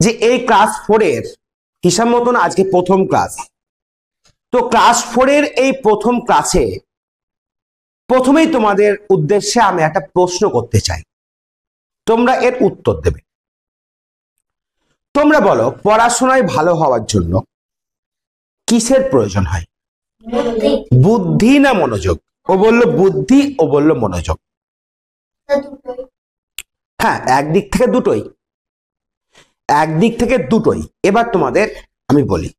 যে এই ক্লাস 4 এর হিসাব মতন আজকে প্রথম ক্লাস। তো ক্লাস 4 এর এই প্রথম ক্লাসে প্রথমেই তোমাদের উদ্দেশ্যে আমি একটা প্রশ্ন করতে চাই, তোমরা এর উত্তর দেবে। তোমরা বলো, পড়াশোনায় ভালো হওয়ার জন্য কিসের প্রয়োজন হয়? বুদ্ধি না মনোযোগ? ও বললো বুদ্ধি, ও বললো মনোযোগ। হ্যাঁ, একদিক থেকে দুটোই, একদিক থেকে দুটোই। এবার তোমাদের আমি বলি,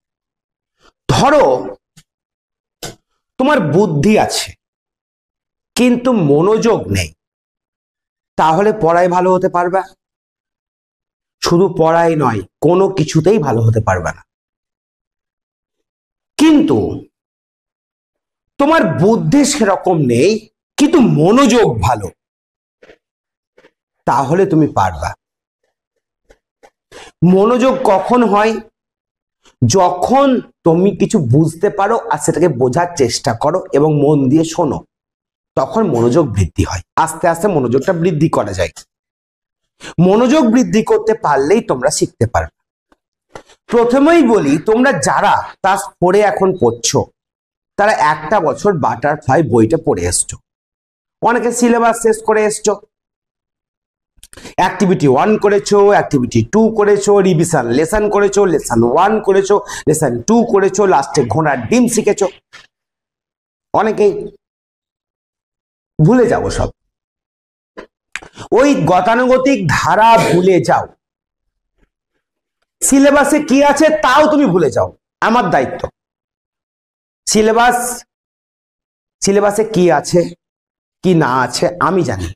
ধরো তোমার বুদ্ধি আছে কিন্তু মনোযোগ নেই, তাহলে পড়ায় ভালো হতে পারবে? শুধু পড়াই নয়, কোনো কিছুতেই ভালো হতে পারবে না। কিন্তু তোমার বুদ্ধি সেরকম নেই কিন্তু মনোযোগ ভালো, তাহলে তুমি পারবা। মনোযোগ কখন হয়? যখন তুমি কিছু বুঝতে পারো আর সেটাকে বোঝার চেষ্টা করো এবং মন দিয়ে শোনো, তখন মনোযোগ বৃদ্ধি হয়। আস্তে আস্তে মনোযোগটা বৃদ্ধি করা যায়। মনোযোগ বৃদ্ধি করতে পারলেই তোমরা শিখতে পারবে। প্রথমেই বলি, তোমরা যারা ক্লাস 4 এ এখন পড়ছো তারা একটা বছর বাটারফ্লাই বইটা পড়ে এসছো, অনেকে সিলেবাস শেষ করে এসছো, অ্যাক্টিভিটি 1 করেছো, অ্যাক্টিভিটি 2 করেছো, রিভিশন লেসন করেছো, লেসন 1 করেছো, লেসন 2 করেছো, লাস্টে ঘোড়ার ডিম শিখেছো। অনেকেই ভুলে যাবো সব, ওই গতানুগতিক ধারা ভুলে যাও। সিলেবাসে কি আছে তাও তুমি ভুলে যাও, আমার দায়িত্ব। সিলেবাসে কি আছে কি না আছে আমি জানি,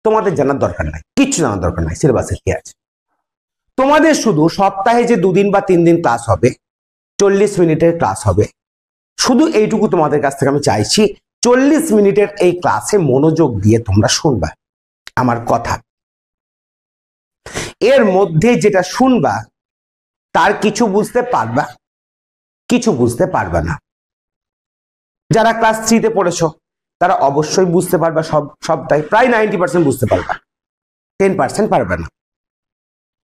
তোমাদের জানার দরকার নাই, কিচ্ছু জানার দরকার নাই সিলেবাসে কি আছে। তোমাদের শুধু সপ্তাহে যে 2 দিন বা 3 দিন ক্লাস হবে, 40 মিনিটের ক্লাস হবে, শুধু এইটুকু তোমাদের কাছ থেকে আমি চাইছি, 40 মিনিটের এই ক্লাসে মনোযোগ দিয়ে তোমরা শুনবা আমার কথা। এর মধ্যে যেটা শুনবা তার কিছু বুঝতে পারবা, কিছু বুঝতে পারবা না। যারা ক্লাস 3 তে পড়েছো তারা অবশ্যই বুঝতে পারবা সবটাই, প্রায় 90% বুঝতে পারবা, 10% পারবে না।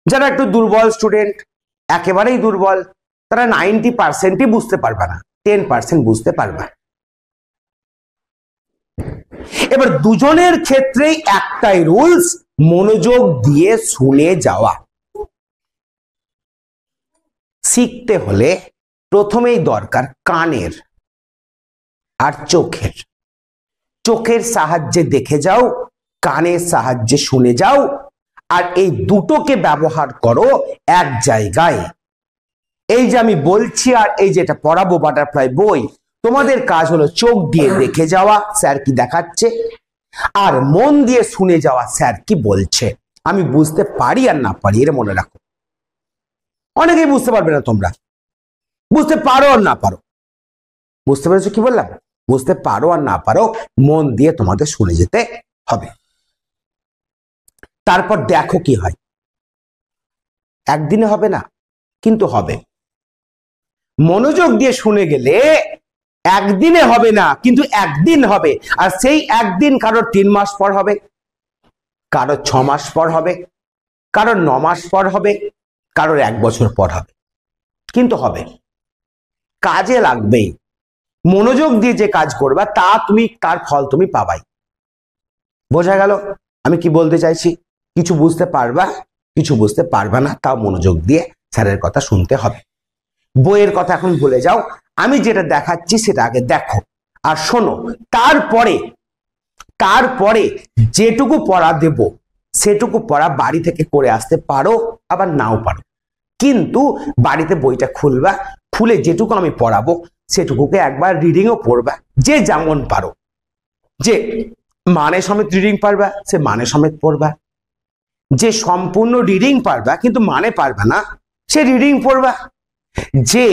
যারা একটু দুর্বল স্টুডেন্ট, একেবারেই দুর্বল, তারা 90%ই বুঝতে পারবে না, 10% বুঝতে পারবা। এবার দুজনের ক্ষেত্রেই একটাই রুলস, মনোযোগ দিয়ে শুনে যাওয়া। শিখতে হলে প্রথমেই দরকার কানের আর চোখের। চোখের সাহায্যে দেখে যাও, কানের সাহায্যে শুনে যাও, আর এই দুটোকে ব্যবহার করো এক জায়গায়। এই যে আমি বলছি আর এই যেটা পড়াবো বাটারফ্লাই বই, তোমাদের কাজ হলো চোখ দিয়ে দেখে যাওয়া স্যার কি দেখাচ্ছে, আর মন দিয়ে শুনে যাওয়া স্যার কি বলছে। আমি বুঝতে পারি আর না পারি এটা মনে রাখো। অনেকেই বুঝতে পারবে না, তোমরা বুঝতে পারো আর না পারো। বুঝতে পেরেছো কি বললাম? বুঝতে পারো আর না পারো, মন দিয়ে তোমাদের শুনে যেতে হবে। তারপর দেখো কি হয়। একদিনে হবে না, কিন্তু হবে। মনোযোগ দিয়ে শুনে গেলে একদিনে হবে না, কিন্তু একদিন হবে। আর সেই একদিন কারোর 3 মাস পর হবে, কারোর 6 মাস পর হবে, কারোর 9 মাস পর হবে, কারোর 1 বছর পর হবে, কিন্তু হবে। কাজে লাগবেই। মনোযোগ দিয়ে যে কাজ করবা তার ফল তুমি পাবাই। বোঝা গেল আমি কি বলতে চাইছি? কিছু বুঝতে পারবা, কিছু বুঝতে পারবা না, তাও মনোযোগ দিয়ে স্যারের কথা শুনতে হবে। বইয়ের কথা এখন ভুলে যাও, আমি যেটা দেখাচ্ছি সেটা আগে দেখো আর শোনো। তারপরে যেটুকু পড়া দেব সেটুকু পড়া বাড়ি থেকে করে আসতে পারো, আবার নাও পারো, কিন্তু বাড়িতে বইটা খুলবা, খুলে যেটুকু আমি পড়াবো সেটুকুকে একবার রিডিংও পড়বা, যে যেমন পারো। যে মানে সমেত রিডিং পারবা সে মানে সমেত পড়বা, যে সম্পূর্ণ রিডিং পারবা কিন্তু মানে পারবা না সে রিডিং পড়বা, যে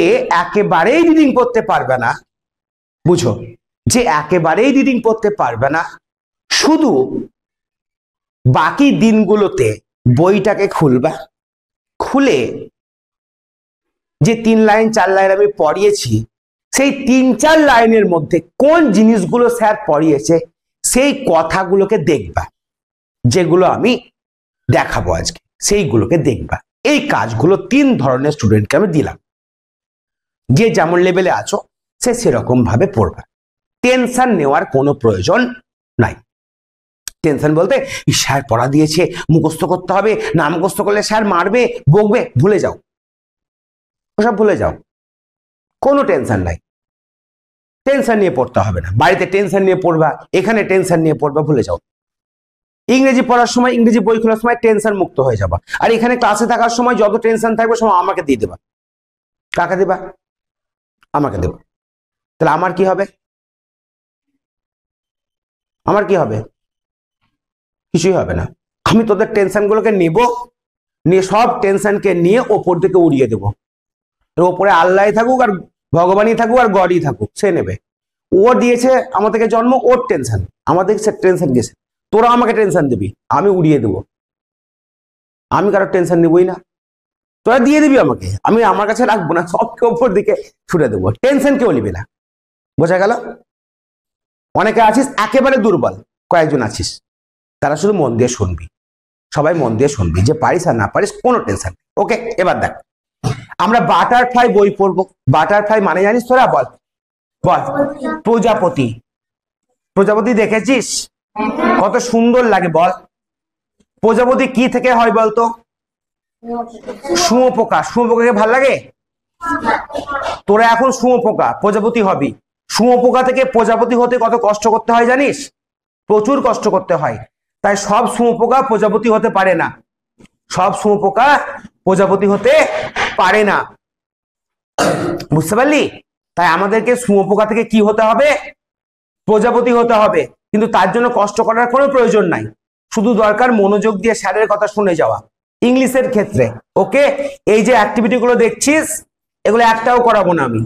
একেবারেই রিডিং পড়তে পারবে না, বুঝো, যে একেবারেই রিডিং পড়তে পারবে না, শুধু বাকি দিনগুলোতে বইটাকে খুলবা, খুলে যে 3 লাইন 4 লাইন আমি পড়িয়েছি সেই 3-4 লাইনের মধ্যে কোন জিনিসগুলো স্যার পড়িয়েছে সেই কথাগুলোকে দেখবা, যেগুলো আমি দেখাবো আজকে সেইগুলোকে দেখবা। এই কাজগুলো 3 ধরনের স্টুডেন্টকে আমি দিলাম। যে যেমন লেভেলে আছো সে সেরকম ভাবে পড়বে, টেনশন নেওয়ার কোনো প্রয়োজন নাই। টেনশন বলতে স্যার পড়া দিয়েছে মুখস্থ করতে হবে, না মুখস্থ করলে স্যার মারবে বকবে, ভুলে যাও, ওসব ভুলে যাও, কোনো টেনশন নাই। টেনশন নিয়ে পড়তে হবে না, বাড়িতে টেনশন নিয়ে পড়বা, এখানে টেনশন নিয়ে পড়বা, ভুলে যাও। ইংরেজি পড়ার সময়, ইংরেজি বই খোলার সময় টেনশন মুক্ত হয়ে যাবা, আর এখানে ক্লাসে থাকার সময় যত টেনশন থাকবে সব আমাকে দিয়ে দেবা। কাকে দেবা? আমাকে দেবা। তাহলে আমার কি হবে? আমার কি হবে? কিছুই হবে না। আমি তোদের টেনশন গুলোকে নিব, নিয়ে সব টেনশনকে নিয়ে ওপর দিকে উড়িয়ে দেবো। ওপরে আল্লাহ থাকুক আর ভগবানই থাকুক আর গডই থাকুক, সে নেবে। ও দিয়েছে আমাদেরকে জন্ম, ওর টেনশন, আমাদের সে টেনশন গেছে। তোরা আমাকে টেনশন দিবি, আমি উড়িয়ে দেবো। আমি কারোর টেনশন নিবই না, তোরা দিয়ে দিবি আমাকে, আমি আমার কাছে রাখবো না, সবকে ওপর দিকে ছুটে দেবো। টেনশন কেউ নিবি না, বোঝা গেল? অনেকে আছিস একেবারে দুর্বল, কয়েকজন আছিস তারা শুধু মন দিয়ে শুনবি, সবাই মন দিয়ে শুনবি, যে পারিস আর না পারিস কোনো টেনশন। ওকে, এবার দেখ আমরা বাটারফ্লাই বই পড়বো। বাটারফ্লাই মানে জানিস তোরা? বল বল। প্রজাপতি। প্রজাপতি দেখেছিস কত সুন্দর লাগে? বল প্রজাপতি কি থেকে হয় বলতো? শুঁয়োপোকা। শুঁয়োপোকাকে ভাল লাগে? তোরা এখন শুঁয়োপোকা, প্রজাপতি হবি। শুঁয়োপোকা থেকে প্রজাপতি হতে কত কষ্ট করতে হয় জানিস? প্রচুর কষ্ট করতে হয়। তাই সব শুঁয়োপোকা প্রজাপতি হতে পারে না, সব শুঁয়োপোকা প্রজাপতি হতে পারে না, বুঝতে পারলি? তাই আমাদেরকে শুঁয়োপোকা থেকে কি হতে হবে? প্রজাপতি হতে হবে। কিন্তু তার জন্য কষ্ট করার কোনো প্রয়োজন নাই, শুধু দরকার মনোযোগ দিয়ে স্যারের কথা শুনে যাওয়া ইংলিশের ক্ষেত্রে। ওকে, এই যে অ্যাক্টিভিটি গুলো দেখছিস এগুলো একটাও করাবো না আমি,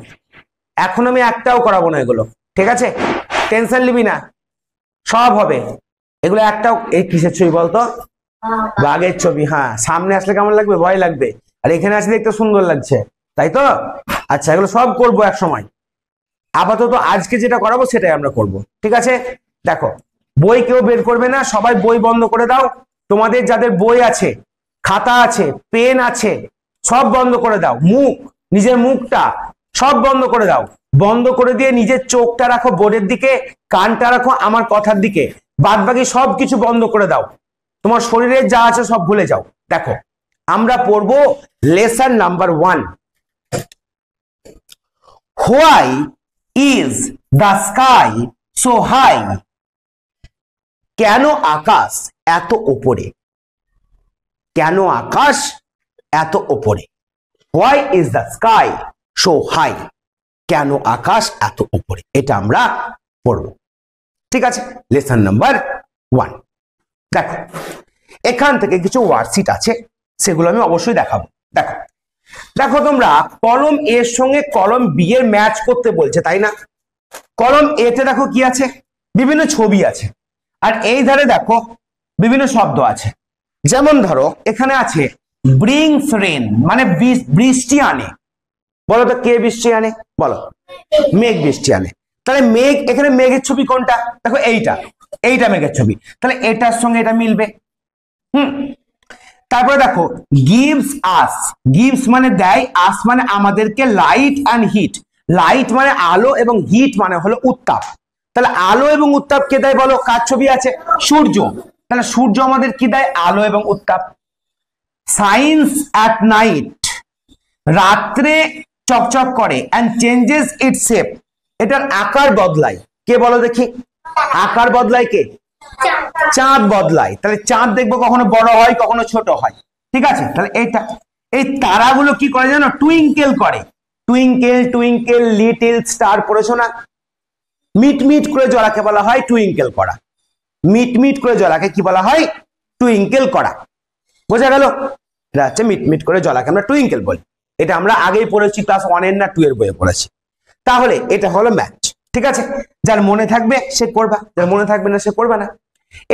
এখন আমি একটাও করাবো না এগুলো, ঠিক আছে? টেনশন নিবি না, সব হবে। এগুলো একটাও, এই কিসের ছবি বলতো? বাঘের ছবি। হ্যাঁ, সামনে আসলে কেমন লাগবে? ভয় লাগবে, আর এখানে আসলে দেখতে সুন্দর লাগছে, তাই তো? আচ্ছা, এগুলো সব করবো এক সময়। আপাতত আজকে যেটা করাবো সেটাই আমরা করব, ঠিক আছে? দেখো, বই কেউ বের করবে না, সবাই বই বন্ধ করে দাও। তোমাদের যাদের বই আছে, খাতা আছে, পেন আছে, সব বন্ধ করে দাও। মুখ, নিজের মুখটা সব বন্ধ করে দাও। বন্ধ করে দিয়ে নিজের চোখটা রাখো বোর্ডের দিকে, কানটা রাখো আমার কথার দিকে, বাদ বাকি সব কিছু বন্ধ করে দাও। তোমার শরীরে যা আছে সব ভুলে যাও। দেখো, আমরা পড়বো lesson number 1। Why is the sky so high? কেন আকাশ এত উপরে? কেন আকাশ এত উপরে? Why is the sky so high? কেন আকাশ এত উপরে? এটা আমরা পড়ব, ঠিক আছে? Lesson number 1। দেখো, এখান থেকে কিছু ওয়ার্কশিট আছে, সেগুলো আমি অবশ্যই দেখাবো। দেখো দেখো তোমরা কলম এর সঙ্গে কলম বি এর ম্যাচ করতে বলছে, তাই না? কলম এ তে দেখো কি আছে? বিভিন্ন ছবি আছে, আর এই ধারে দেখো বিভিন্ন শব্দ আছে। যেমন ধরো এখানে আছে ব্রিংস রেন, মানে বৃষ্টি আনে। বলো তো কে বৃষ্টি আনে? বলো। মেঘ বৃষ্টি আনে। তাহলে মেঘ, এখানে মেঘের ছবি কোনটা? দেখো এইটা, এইটা মেঘের ছবি, তাহলে এটার সঙ্গে এটা মিলবে। তারপরে দেখো গিভস আস, গিভস মানে দেয়, আস মানে আমাদেরকে, লাইট অ্যান্ড হিট, লাইট মানে আলো এবং হিট মানে হলো উত্তাপ। তাহলে আলো এবং উত্তাপ কে দেয় বলো? কার ছবি আছে? সূর্য। তাহলে সূর্য আমাদের কি দেয়? আলো এবং উত্তাপ। সাইন্স অ্যাট নাইট, রাত্রে চকচক করে, অ্যান্ড চেঞ্জেস ইটস শেপ, এটার আকার বদলায়। কে বলো দেখি? আকার বদলায় কে? চাঁদ বদলায়। তাহলে চাঁদ দেখবো কখনো বড় হয় কখনো ছোট হয়, ঠিক আছে? তাহলে এইটা, এই তারাগুলো কি করে জানো? টুইঙ্কেল করে। টুইঙ্কেল, টুইঙ্কেল লিটল স্টার, পড়েছো না? মিটমিট করে জলাকে বলা হয় টুইঙ্কেল করা। মিটমিট করে জলাকে কি বলা হয়? টুইঙ্কেল করা। বোঝা গেল? এটা হচ্ছে মিটমিট করে জলাকে আমরা টুইঙ্কেল বলি। এটা আমরা আগেই পড়েছি, ক্লাস 1 এর না 2 এর বইয়ে পড়েছি। তাহলে এটা হলো ম্যাচ, ঠিক আছে? যার মনে থাকবে সে করবা, যার মনে থাকবে না সে করবে না।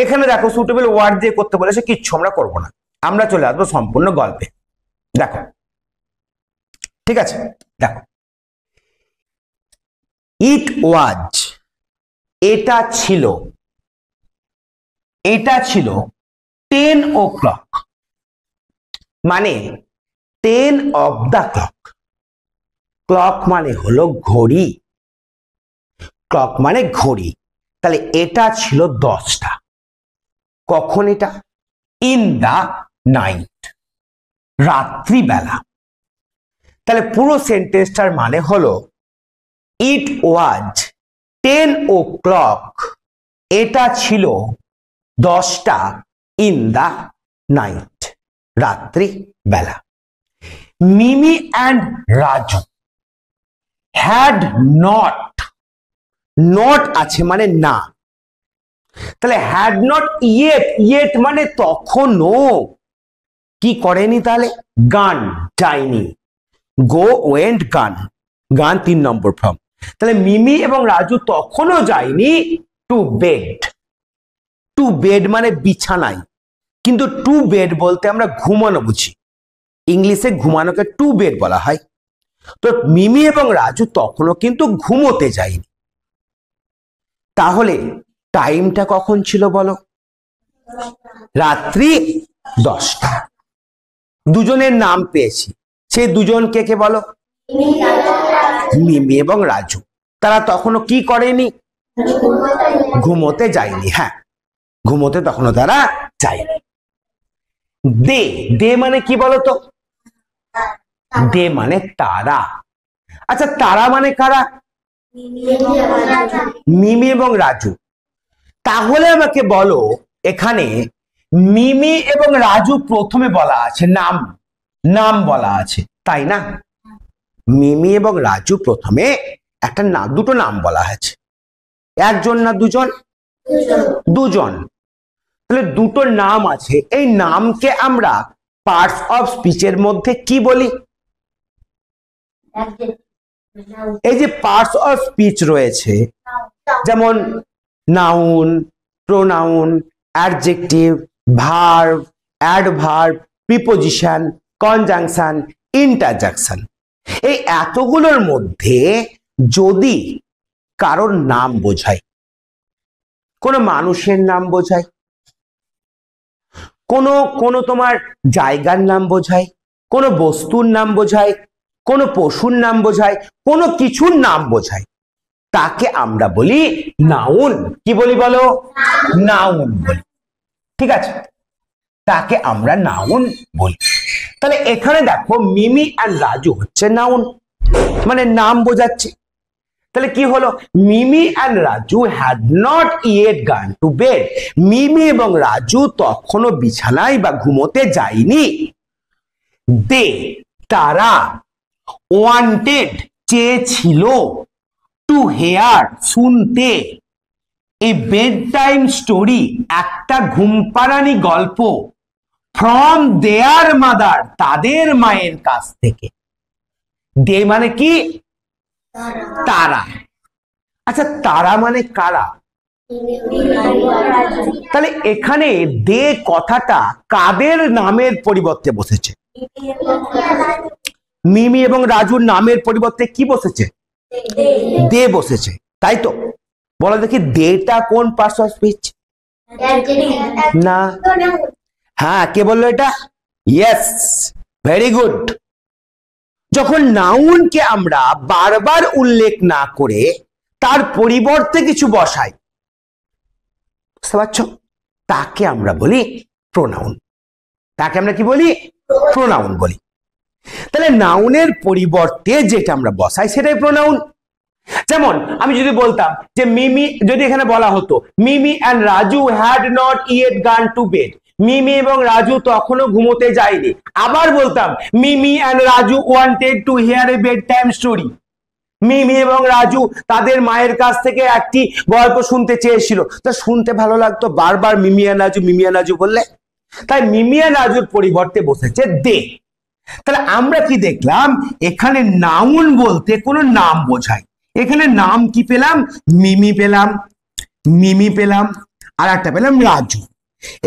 এখানে দেখো সুটেবল ওয়ার্ড দিয়ে করতে বলেছে, কিচ্ছু আমরা করবো না, আমরা চলে আসবো সম্পূর্ণ গল্পে। দেখো, ঠিক আছে? দেখো, ইট ওয়াজ, এটা ছিল, এটা ছিল 10 o'clock, মানে 10 of the clock। ক্লক মানে হলো ঘড়ি, ক্লক মানে ঘড়ি। তাহলে এটা ছিল 10টা। কখন এটা? ইন দা নাইট, রাত্রিবেলা। তাহলে পুরো সেন্টেন্সটার মানে হলো ইট ওয়াজ 10 o'clock, এটা ছিল 10টা, ইন দা নাইট, রাত্রি বেলা। Mimi and Raju had not, not আছে মানে না, তাহলে হ্যাড নট ইয়েট, ইয়েট মানে তখনও কি করেনি, তাহলে গান, যায়নি। গো ওয়েন্ট গান, গান 3 নম্বর ফর্ম। তাহলে মিমি এবং রাজু তখনও যায়নি টু বেড। টু বেড মানে বিছানায়, কিন্তু টু বেড বলতে আমরা ঘুমানো বুঝি, ইংলিশে ঘুমানোকে টু বেড বলা হয়। তো মিমি এবং রাজু তখনও কিন্তু ঘুমোতে যায়নি। তাহলে টাইমটা কখন ছিল বলো? রাত্রি 10টা। দুজনের নাম পেয়েছি, সেই দুজন কে কে বলো? মিমি এবং রাজু। তারা তখনও কি করেনি? ঘুমোতে যায়নি। হ্যাঁ, ঘুমোতে তখনও তারা যায়নি। দে, দে মানে কি বলতো? দে মানে তারা। আচ্ছা, তারা মানে কারা? মিমি এবং রাজু। তাহলে আমাকে বলো, এখানে মিমি এবং রাজু প্রথমে বলা আছে, নাম, নাম বলা আছে, তাই না? মিমি এবং রাজু প্রথমে একটা নাম, দুটো নাম বলা আছে। একজন না দুজন? দুজন। তাহলে দুটো নাম আছে, এই নামকে আমরা পার্টস অফ স্পিচের মধ্যে কি বলি? এই যে পার্টস অফ স্পিচ রয়েছে, যেমন noun, pronoun, adjective, verb, adverb, preposition, conjunction, interjection, এই এতগুলোর মধ্যে যদি কারোর নাম বোঝায়, কোনো মানুষের নাম বোঝায়, কোনো তোমার জায়গার নাম বোঝায়, কোনো বস্তুর নাম বোঝায়, কোনো পশুর নাম বোঝায়, কোনো কিছুর নাম বোঝায়, তাকে আমরা বলি নাউন। কি বলি বলো? নাউন বলি। ঠিক আছে, তাকে আমরা নাউন বলি। তাহলে এখানে দেখো মিমি আর রাজু হচ্ছে নাউন, মানে নাম বোঝাচ্ছে। তাহলে কি হলো? Mimi and Raju had not yet gone to bed. Mimi এবং রাজু তখনও বিছানায় বা ঘুমোতে যায়নি। দে, তারা, ওয়ান্টেড, চেয়েছিল, টু হেয়ার, শুনতে, এ বেড টাইম স্টোরি, একটা ঘুমপাড়ানি গল্প, ফ্রম দেয়ার মাদার, তাদের মায়ের কাছ থেকে। দে মানে কি? তারা। আচ্ছা, তারা মানে কারা? তাহলে এখানে দে কথাটা কাদের নামের পরিবর্তে বসেছে? মিমি এবং রাজুর নামের পরিবর্তে কি বসেছে? দে বসেছে, তাই তো? বলো দেখি, দেটা কোন পার্টস অফ স্পিচ? না। হ্যাঁ, কে বললো এটা? Yes, very good. যখন নাউনকে আমরা বারবার উল্লেখ না করে তার পরিবর্তে কিছু বসাই, বুঝতে পারছো, তাকে আমরা বলি প্রোনাউন। তাকে আমরা কি বলি? প্রোনাউন বলি। তাহলে নাউনের পরিবর্তে যেটা আমরা বসাই সেটাই প্রোনাউন। যেমন আমি যদি বলতাম যে মিমি, যদি এখানে বলা হতো Mimi and Raju had not yet gone to bed, Mimi এবং রাজু তখনও ঘুমোতে যায়নি। আবার বলতাম Mimi and Raju wanted to hear a bed time story, Mimi এবং রাজু তাদের মায়ের কাছ থেকে একটি গল্প শুনতে চেয়েছিল। তা শুনতে ভালো লাগতো, বারবার মিমি অ্যান্ড রাজু, মিমি অ্যান্ড রাজু বললে, তাই মিমি অ্যান্ড রাজুর পরিবর্তে বসেছে দে। তাহলে আমরা কি দেখলাম? এখানে নাউন বলতে কোনো নাম বোঝায়। এখানে নাম কি পেলাম? মিমি পেলাম, মিমি পেলাম, আর একটা পেলাম রাজু।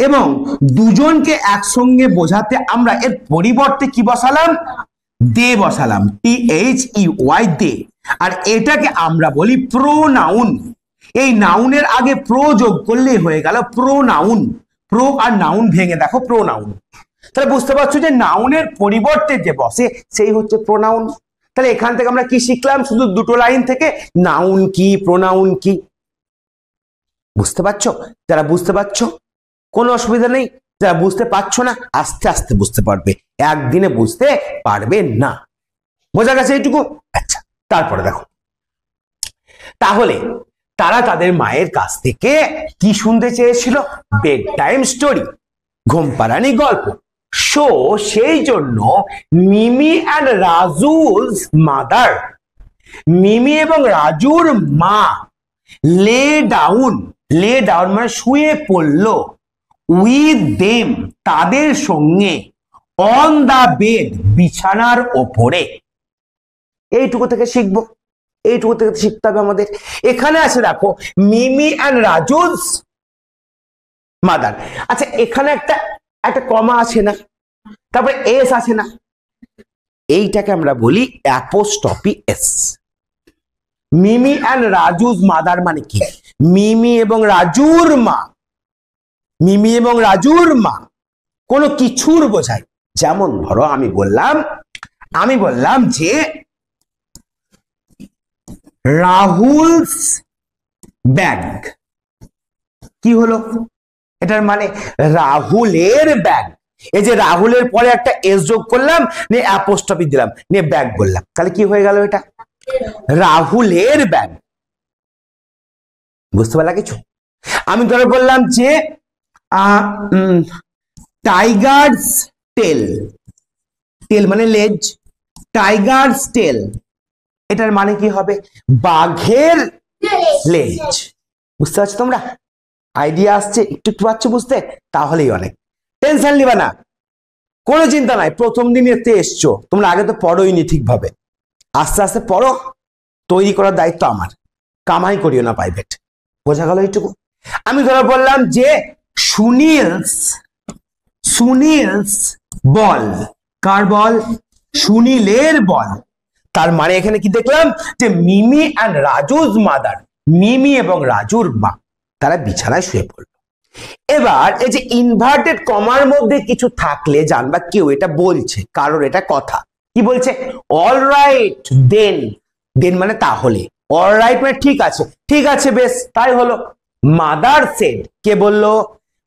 এবং দুজনকে একসঙ্গে বোঝাতে আমরা এর পরিবর্তে কি বসালাম? দে বসালাম, THEY, দে। আর এটাকে আমরা বলি প্রোনাউন। এই নাউনের আগে প্রো যোগ করলে হয়ে গেল প্রোনাউন। প্রো আর নাউন ভেঙে দেখো প্রোনাউন। তাহলে বুঝতে পারছো যে নাউনের পরিবর্তে যে বসে সেই হচ্ছে প্রোনাউন। তাহলে এখান থেকে আমরা কি শিখলাম? শুধু দুটো লাইন থেকে নাউন কি প্রোনাউন কি। বুঝতে পারছো? যারা বুঝতে পারছো কোনো অসুবিধা নেই, যারা বুঝতে পারছো না আস্তে আস্তে বুঝতে পারবে, একদিনে বুঝতে পারবে না। বোঝা গেছে এইটুকু? আচ্ছা, তারপরে দেখো, তাহলে তারা তাদের মায়ের কাছ থেকে কি শুনতে চেয়েছিল? বেড টাইম স্টোরি, ঘুম পাড়ানি গল্প। সো সেই জন্য মিমি অ্যান্ড রাজুস মাদার, মিমি এবং রাজুর মা লে ডাউন মানে শুয়ে পড়লো, উইথ দেম তাদের সঙ্গে, অন দা বেড বিছানার ওপরে। এইটুকু থেকে শিখবো, এইটুকু থেকে শিখতে হবে আমাদের। এখানে আছে দেখো মিমি অ্যান্ড রাজুস মাদার। আচ্ছা, এখানে একটা কমা আছে না, তারপরে এস আছে না, এইটাকে আমরা বলি apostrophe S. Mimi and Raju's mother মানে কি? মিমি এবং রাজুর মা, মিমি এবং রাজুর মা কোনো কিছুর বোঝায়। যেমন ধরো আমি বললাম যে রাহুলস ব্যাগ, কি হলো? এটার মানে রাহুলের ব্যাগ। এই যে রাহুলের পরে একটা এস যোগ করলাম, নিয়ে অ্যাপোস্ট্রফি দিলাম, নিয়ে ব্যাগ বললাম, তাহলে কি হয়ে গেল? এটা রাহুলের ব্যাগ। বুঝতে পারলা কিছু? আমি ধরে বললাম যে টাইগার্স টেল, টেল মানে লেজ, টাইগার্স টেল, এটার মানে কি হবে? বাঘের লেজ। বুঝতে পারছো তোমরা? আইডিয়া আসছে? একটু একটু পাচ্ছ বুঝতে? তাহলেই অনেক। টেনশন নিবা না, কোনো চিন্তা নাই। প্রথম দিন এতে এসছো তোমরা, আগে তো পড়োইনি ঠিকভাবে, আস্তে আস্তে পড়ো। তৈরি করার দায়িত্ব আমার, কামাই করিও না প্রাইভেট। বোঝা গেল এইটুকু? আমি ধরে বললাম যে সুনীলস বল, কার বল? সুনীলের বল। তার মানে এখানে কি দেখলাম? যে মিমি অ্যান্ড রাজুস মাদার, মিমি এবং রাজুর মা, তারা বিছানায় শুয়ে পড়ল। এবার এই যে ইনভার্টেড কমার মধ্যে কিছু থাকলে জানবা কেউ এটা বলছে, কারোর এটা কথা। কি বলছে? অল রাইট দেন, দেন মানে তাহলে, অল রাইট মানে ঠিক আছে, ঠিক আছে বেশ তাই হলো। মাদার সেড, কে বললো?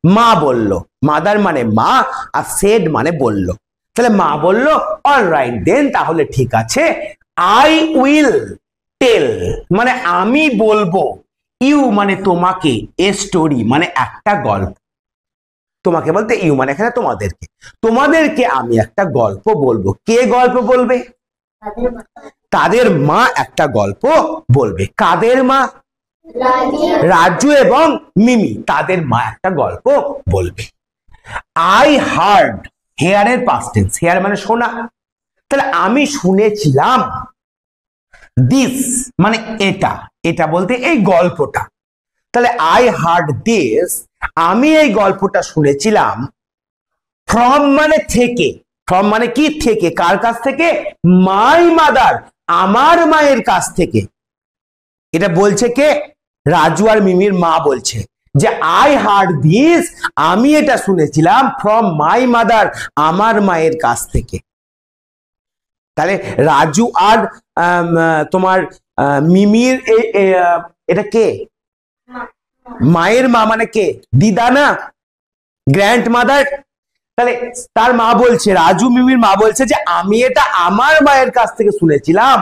মা বললো। মাদার মানে মা, আর সেড মানে বললো। তাহলে মা বললো অল রাইট দেন, তাহলে ঠিক আছে। আই উইল টেল মানে আমি বলবো, ইউ মানে তোমাকে, এ স্টোরি মানে একটা গল্প। তোমাকে বলতে ইউ মানে এখানে তোমাদেরকে আমি একটা গল্প বলবো। কে গল্প বলবে? তাদের মা একটা গল্প বলবে। কাদের মা? রাজু এবং মিমি, তাদের মা একটা গল্প বলবে। আই হার্ড, হেয়ারের পাস্ট টেন্স, হেয়ার মানে শোনা, তাহলে আমি শুনেছিলাম। দিস মানে এটা, এটা বলতে এই গল্পটা। তাহলে আই হার্ড দিস, আমি এই গল্পটা শুনেছিলাম। ফ্রম মানে থেকে, ফ্রম মানে কি? থেকে। কার কাছ থেকে? মাই মাদার, আমার মায়ের কাছ থেকে। এটা বলছে কে? রাজু আর মিমির মা বলছে যে আই হার্ড দিস, আমি এটা শুনেছিলাম ফ্রম মাই মাদার, আমার মায়ের কাছ থেকে। তাহলে রাজু আর তোমার মিমির এটা কে? মায়ের মা মানে কে? দিদা না, গ্র্যান্ড মাদার। তাহলে তার মা বলছে, রাজু মিমির মা বলছে যে আমি এটা আমার মায়ের কাছ থেকে শুনেছিলাম।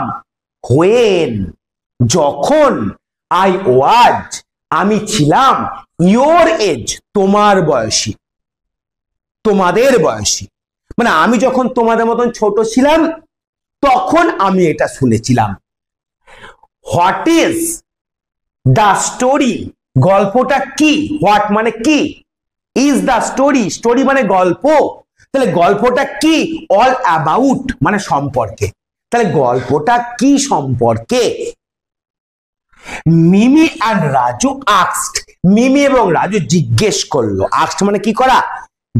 হোয়েন যখন, আই ওয়াজ আমি ছিলাম, ইয়োর এজ তোমার বয়সী, তোমাদের বয়সী, মানে আমি যখন তোমাদের মতন ছোট ছিলাম তখন আমি এটা শুনেছিলাম। হোয়াট ইজ দ্য স্টোরি, গল্পটা কি? হোয়াট মানে কি, ইজ দ্য স্টোরি, স্টোরি মানে গল্প, তাহলে গল্পটা কি? অল অ্যাবাউট মানে সম্পর্কে। তাহলে গল্পটা কি সম্পর্কে? মিমি অ্যান্ড রাজু আস্কড, মিমি এবং রাজু জিজ্ঞেস করলো। আস্কড মানে কি করা?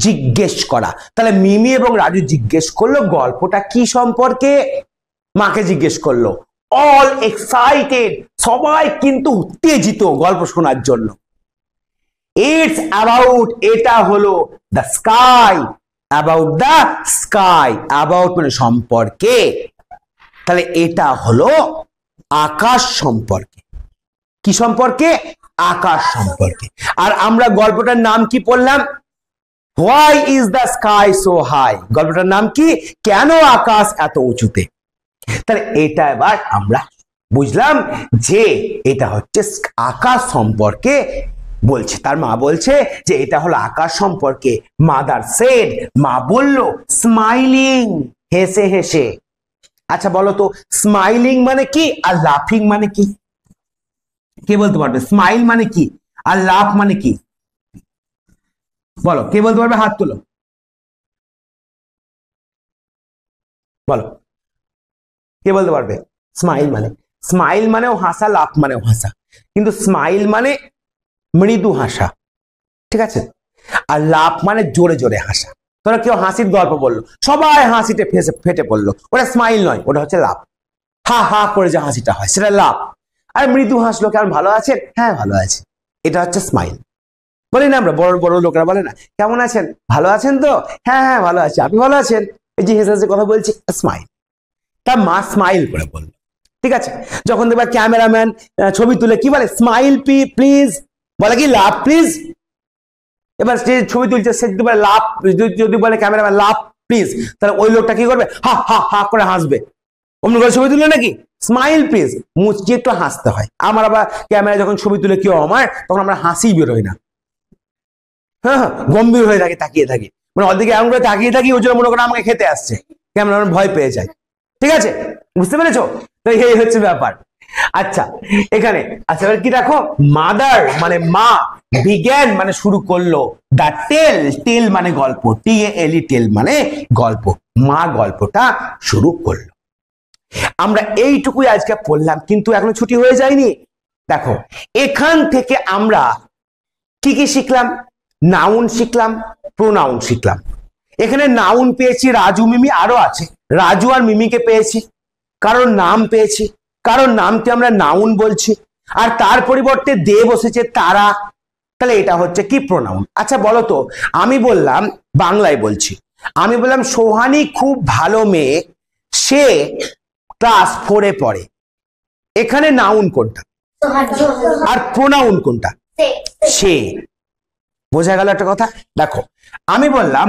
জিজ্ঞেস করা। তাহলে মিমি এবং রাজু জিজ্ঞেস করলো গল্পটা কি সম্পর্কে? মাকে জিজ্ঞেস করলো। অল এক্সাইটেড, সবাই কিন্তু উত্তেজিত গল্প শোনার জন্য। ইটস অ্যাবাউট, এটা হলো the sky, about the sky, about মানে সম্পর্কে, তাহলে এটা হলো আকাশ সম্পর্কে। কি সম্পর্কে? আকাশ সম্পর্কে। আর আমরা গল্পটার নাম কি পড়লাম? Why is the sky so high, গল্পটার নাম কি? কেন আকাশ এত উঁচুতে। তাহলে এটা এবার আমরা বুঝলাম যে এটা হচ্ছে আকাশ সম্পর্কে বলছে। তার মা বলছে যে এটা হলো আকাশ সম্পর্কে। মাদার সেড, মা বলল, স্মাইলিং, হেসে হেসে। আচ্ছা বলো তো স্মাইলিং মানে কি আর লাফিং মানে কি? কে বলতে পারবে স্মাইল মানে কি আর লাফ মানে কি? বলো, কে বলতে পারবে? হাত তুলো, বলো কে বলতে পারবে? স্মাইল মানে, স্মাইল মানেও হাসা, লাফ মানেও হাসা, কিন্তু স্মাইল মানে মৃদু হাসা, ঠিক আছে? আর লাফ মানে জোরে জোরে হাসা। তোরা কেউ হাসির গল্প বললো, সবাই হাসিতে ফেটে পড়লো, ওটা স্মাইল নয়, ওটা হচ্ছে লাফ। হা হা করে যে হাসিটা হয় সেটা লাফ। আর মৃদু হাসলো, কেমন ভালো আছেন? হ্যাঁ ভালো আছে, এটা হচ্ছে স্মাইল। বলি না আমরা, বড় বড় লোকেরা বলে না কেমন আছেন, ভালো আছেন তো? হ্যাঁ হ্যাঁ ভালো আছি, আপনি ভালো আছেন? এই যে হেসে হেসে কথা বলছি, স্মাইল। তার মা স্মাইল করে বললো, ঠিক আছে? যখন দেখবা ক্যামেরাম্যান ছবি তুলে কি বলে? স্মাইল প্লিজ, বলে কি লাভ প্লিজ। এবার সে ছবি তুলছে, সে যদি বলে লাভ, যদি বলে ক্যামেরাম্যান লাভ প্লিজ, তাহলে ওই লোকটা কি করবে? হা হা হা করে হাসবে। অমনি করে ছবি তুলে নাকি? স্মাইল প্লিজ, মুচকি একটু হাসতে হয়। আমার আবার ক্যামেরা যখন ছবি তুলে কেউ আমার, তখন আমরা হাসি বেরোয় না, হ্যাঁ গম্ভীর হয়ে থাকে, তাকিয়ে থাকি, মানে ওদিকে এমন করে তাকিয়ে থাকি, ওই জন্য মনে করে আমাকে খেতে আসছে, ক্যামেরাম্যান ভয় পেয়ে যায়। ঠিক আছে, বুঝতে পেরেছো? তো এই হচ্ছে ব্যাপার। আচ্ছা এখানে আচ্ছা এবার কি দেখো, মাদার মানে মা, বিজ্ঞান মানে শুরু করলো, দা টেল, টেল মানে গল্প, TALE টেল মানে গল্প, মা গল্পটা শুরু করলো। আমরা এইটুকুই আজকে পড়লাম, কিন্তু এখনো ছুটি হয়ে যায়নি। দেখো এখান থেকে আমরা কি কি শিখলাম? নাউন শিখলাম, প্রোনাউন শিখলাম। এখানে নাউন পেয়েছি রাজু মিমি, আরো আছে রাজু আর মিমিকে পেয়েছি, কারণ নাম পেয়েছি, কারণ নামকে আমরা নাউন বলছি, আর তার পরিবর্তে দে বসেছে তারা, তাহলে এটা হচ্ছে কি? প্রোনাউন। আচ্ছা বলো তো, আমি বললাম, বাংলায় বলছি, আমি বললাম সোহানী খুব ভালো মেয়ে, সে ক্লাস 4-এ পড়ে। এখানে নাউন কোনটা আর প্রোনাউন কোনটা? সে। বোঝা গেল একটা কথা? দেখো আমি বললাম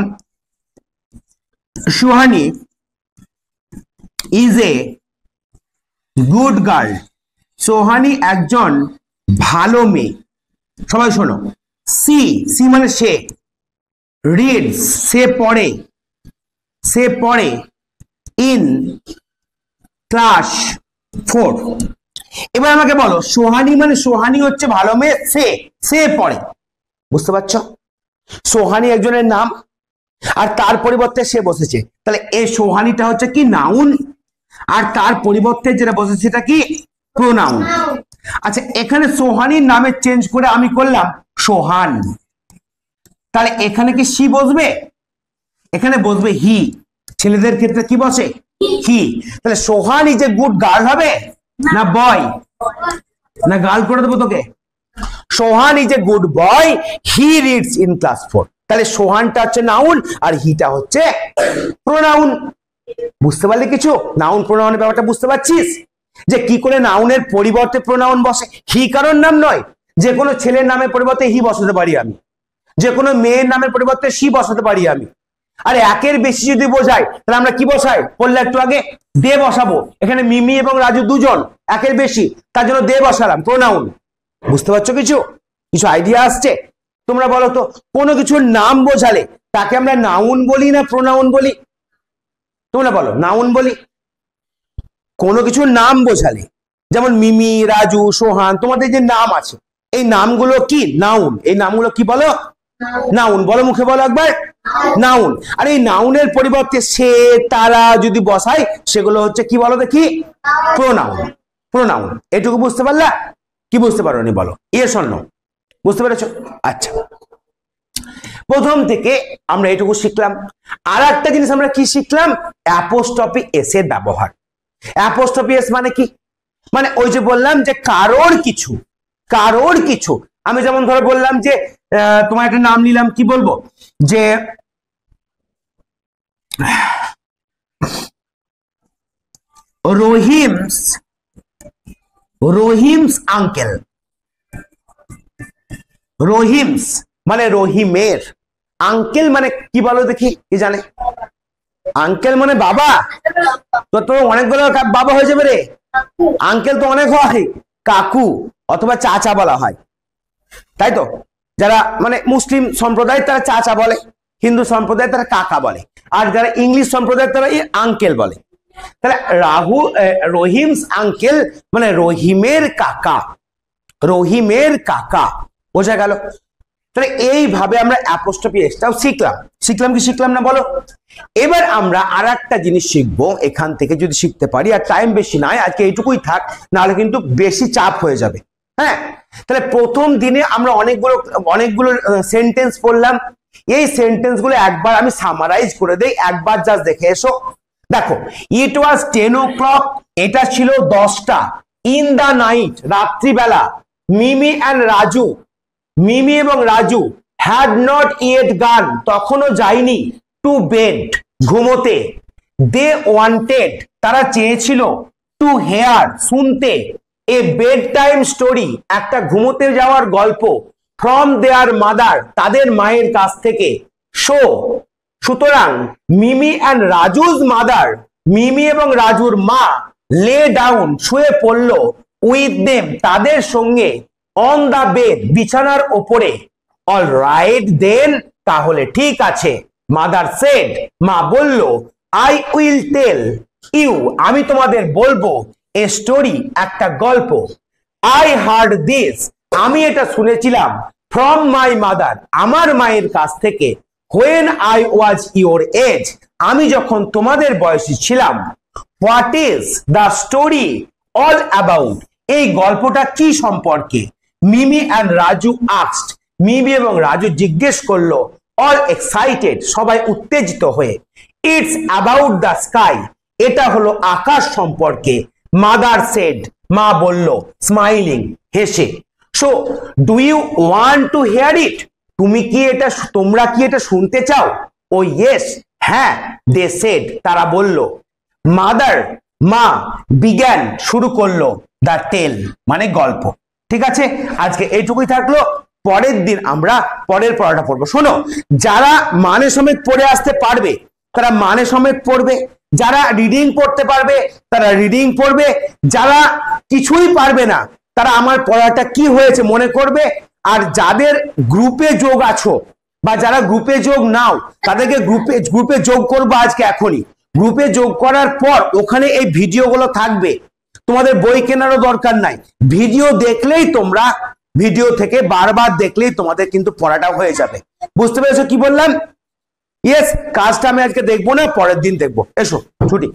সোহানী ইজ এ গুড গার্ল, সোহানী একজন ভালো মেয়ে। সবাই শোনো, সি, সি মানে সে, রিডস সে পড়ে, সে পড়ে, ইন ক্লাস 4। এবার আমাকে বলো সোহানী মানে, সোহানী হচ্ছে ভালো মেয়ে, সে, সে পড়ে, বুঝতে পারছো? সোহানী একজনের নাম, আর তার পরিবর্তে সে বসেছে, তাহলে এই সোহানীটা হচ্ছে কি? নাউন, আর তার পরিবর্তে যেটা বসেছে সেটা কি? প্রোনাউন। আচ্ছা এখানে সোহানীর নামে চেঞ্জ করে আমি করলাম সোহান, তাহলে এখানে কি সি বসবে? এখানে বসবে হি। ছেলেদের ক্ষেত্রে কি বসে? হি। তাহলে Sohan is a good girl হবে না বয়? না গার্ল করে দেবো তোকে? Sohan is a good boy, he reads in class 4। তাহলে সোহানটা হচ্ছে নাউন আর হিটা হচ্ছে প্রোনাউন। বুঝতে পারলে কিছু? নাউন প্রোনাউনের ব্যাপারটা বুঝতে পারছিস যে কি করে নাউনের পরিবর্তে প্রোনাউন বসে? হি কারণ নাম নয়, যে কোনো ছেলের নামের পরিবর্তে হি বসাতে পারি আমি, যে কোনো মেয়ের নামের পরিবর্তে সি বসাতে পারি আমি। আর একের বেশি যদি বোঝাই তাহলে আমরা কি বসাই? বললে একটু আগে দে বসাবো। এখানে মিমি এবং রাজু দুজন, একের বেশি, তার জন্য দে বসালাম, প্রোনাউন। বুঝতে পারছো কিছু? কিছু আইডিয়া আসছে? তোমরা বলো তো, কোনো কিছুর নাম বোঝালে তাকে আমরা নাউন বলি না প্রোনাউন বলি? তোমরা বলো, নাউন বলি। কোনো কিছুর নাম বোঝালে, যেমন মিমি, রাজু, সোহান, তোমাদের যে নাম আছে, এই নামগুলো কি? নাউন। এই নামগুলো কি বলো? নাউন। বলো, মুখে বলো একবার, নাউন। আর এই নাউনের পরিবর্তে সে, তারা যদি বসাই, সেগুলো হচ্ছে কি বলো দেখি? প্রোনাউন। প্রোনাউন। এটুকু বুঝতে পারলা? কি বুঝতে পারোনি বলো? Yes or no? বুঝতে পেরেছো? আচ্ছা, প্রথম থেকে আমরা এটুকু শিখলাম। আর একটা জিনিস আমরা কি শিখলাম? অ্যাপোস্ট্রফি এস এর ব্যবহার। অ্যাপোস্ট্রফি এস মানে কি? মানে ওই যে বললাম যে কারোর কিছু, কারোর কিছু, আমি যেমন ধরো বললাম যে তোমার একটা নাম নিলাম, কি বলবো? যে রহিমস আঙ্কেল। রহিমস মানে রহিমের, আঙ্কেল মানে কি বলো দেখি, কি জানে? আঙ্কেল মানে বাবা। তো অনেকগুলো বাবা হয়ে যাবে রে, আঙ্কেল তো অনেক হয়, কাকু অথবা চাচা বলা হয়, তাই তো? যারা মানে মুসলিম সম্প্রদায় তারা চাচা বলে, হিন্দু সম্প্রদায় তারা কাকা বলে, আর যারা ইংলিশ সম্প্রদায় তারা আঙ্কেল বলে। তাহলে রহিমস আঙ্কেল মানে রহিমের কাকা, রহিমের কাকা, বোঝা গেল? তাহলে এইভাবে আমরা অ্যাপোস্ট্রফি এসটাও শিখলাম কি শিখলাম না বলো? এবার আমরা আর একটা জিনিস শিখবো এখান থেকে, যদি শিখতে পারি, আর টাইম বেশি নাই, আজকে এইটুকুই থাক, নাহলে কিন্তু বেশি চাপ হয়ে যাবে। হ্যাঁ, তাহলে প্রথম দিনে আমরা অনেকগুলো সেন্টেন্স পড়লাম। এই সেন্টেন্স গুলো একবার আমি সামারাইজ করে দেই, একবার জাস্ট দেখে এসো। দেখো, ইট ওয়াজ 10 o'clock, এটা ছিল 10টা। ইন দা নাইট, রাত্রিবেলা, মিমি এবং রাজু হ্যাড নট ইয়েট গান, তখনও যায়নি, টু বেড, ঘুমোতে। দে ওয়ান্টেড, তারা চেয়েছিল, টু হেয়ার, শুনতে, এ বেড টাইম স্টোরি, একটা ঘুমোতে যাওয়ার গল্প, ফ্রম দেয়ার মাদার, তাদের মায়ের কাছ থেকে। সুতরাং মিমি অ্যান্ড রাজুজ মাদার, মিমি এবং রাজুর মা, লে ডাউন, শুয়ে পড়ল, উইথ দেম, তাদের সঙ্গে, অন দা বেড, বিছানার ওপরে। অল রাইট দেন, তাহলে ঠিক আছে। মাদার সেড, মা বলল, আই উইল টেল ইউ, আমি তোমাদের বলবো, এ স্টোরি, একটা গল্প। আই হার্ড দিস, আমি এটা শুনেছিলাম, ফ্রম মাই মাদার, আমার মায়ের কাছ থেকে। When I was your age, আমি যখন তোমাদের বয়সী ছিলাম। What is the story all about, এই গল্পটা কি সম্পর্কে? মিমি অ্যান্ড রাজু আস্কড, মিমি এবং রাজু জিজ্ঞেস করলো। অল এক্সাইটেড, সবাই উত্তেজিত হয়ে। ইটস অ্যাবাউট দ্য স্কাই, এটা হলো আকাশ সম্পর্কে। মাদার সেড, মা বলল, স্মাইলিং, হেসে। So do you want to hear it, তোমরা কি এটা শুনতে চাও? ও ইয়েস, হ্যাঁ। দে সেড, তারা বলল। মাদার, মা, বিজ্ঞান, শুরু করলো, দ্য টেল, মানে গল্প। ঠিক আছে, আজকে এইটুকুই থাকলো। পরের দিন আমরা পরের পড়াটা পড়বো। শোনো, যারা মানে সমেত পড়ে আসতে পারবে তারা মানে সমেত পড়বে, যারা রিডিং পড়তে পারবে তারা রিডিং পড়বে, যারা কিছুই পারবে না তারা আমার পড়াটা কি হয়েছে মনে করবে। আর যাদের গ্রুপে যোগ আছো বা যারা গ্রুপে যোগ নাও তাদেরকে গ্রুপে যোগ করবো আজকে এখনই। গ্রুপে যোগ করার পর ওখানে এই ভিডিওগুলো থাকবে, তোমাদের বই কেনারও দরকার নাই, ভিডিও দেখলেই তোমরা, ভিডিও থেকে বারবার দেখলেই তোমাদের কিন্তু পড়াটা হয়ে যাবে। বুঝতে পেরেছো কি বললাম? ইয়েস, কাজটা আমি আজকে দেখবো না, পরের দিন দেখবো। এসো, ছুটি।